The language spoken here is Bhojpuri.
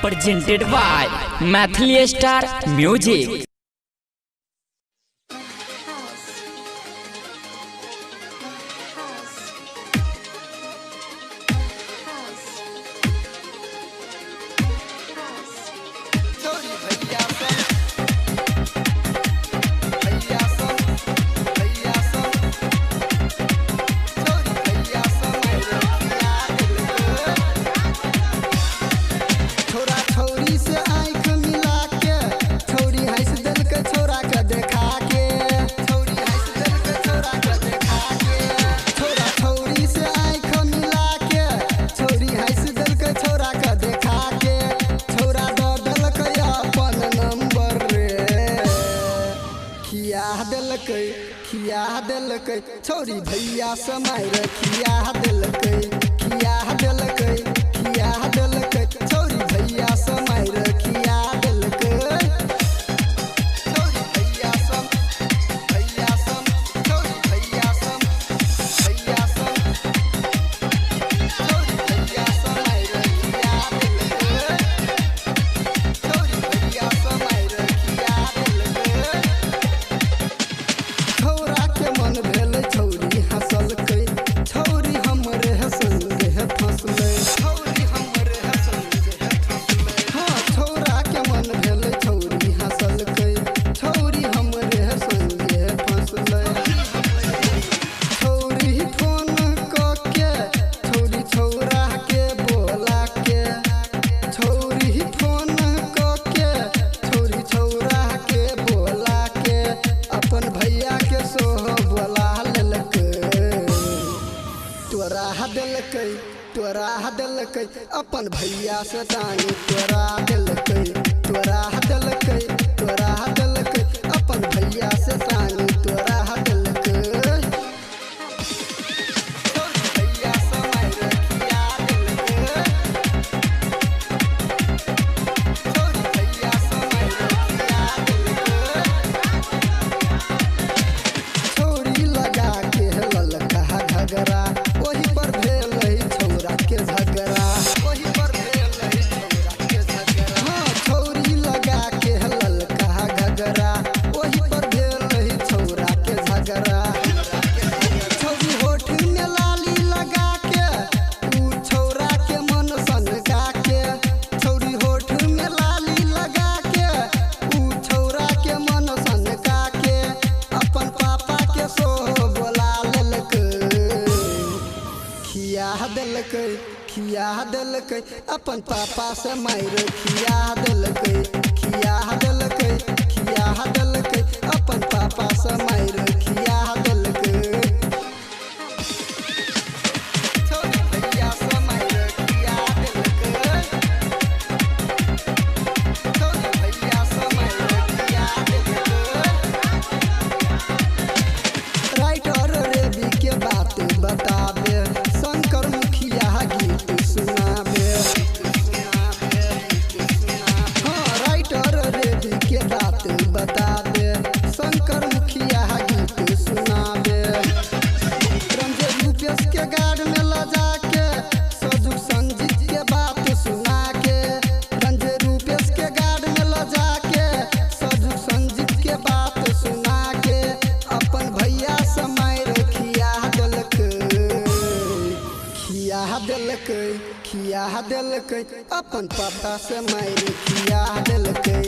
presented by Mathli Star Music. खिया दिलकै छोरी भैया समय खिया दिलकै खिया दिलकै खिया दिलकै छोरी भैया समय खिया दिलकै छोरी भैया सम छोरी भैया सम छोरी भैया समय खिया दिलकै छोरी भैया समय खिया दिलकै मन भेल छौरी हंसलकै छौरी हमरे संगे फंसलै छौरी हमरे संगे फंसलै हाँ छौरा के मन भेल छौरी हंसलकै छौरी हमरे संगे फंसलै छौरी फोन के छौरी छौरा के बोला के छौरी फोन के छौरी छौरा के बोला के अपन भैया के सोह तोरा दिलकै अपन भैया से तानी तोरा दिलकै अपन भैया से तानी तोरा दिलकै छोरी भैया समय खिया दिलकै छोरी भैया समय खिया दिलकै छोरी लगा के ललका घगरा वही पर भेल छौरा के झगड़ा वही पर भेल छौरा के झगड़ा हाँ छौरी लगा के ललका घगरा वही पर भेल छौरा के झगड़ा छौरी होठ में लाली लगा के ऊ छौरा के मन सनका के छौरी होठ में लाली लगा के ऊ छौरा के मन सनका के अपन पापा के सोह बोला लेलकै खिया दिलकै अपन पापा से मार खिया दिलकै अपन पापा से मार खिया दिलकै छोरी भैया से मार खिया दिलकै छोरी भैया से मार खिया दिलकै राइटर रेबी के बात बताबे शंकर मुखिया गीत सुनाबे हाँ राइटर रेबी के बात बताबे शंकर मुखिया गीत सुनाबे रंजन रूपेश के गाड़ में लजा के सजू संजीत के बात सुना के रंजन रूपेश के गाड़ में लजा के सजू संजीत के बात सुना के अपन भैया समय खिया दिलकै अपन पापा से मार खिया दिलकै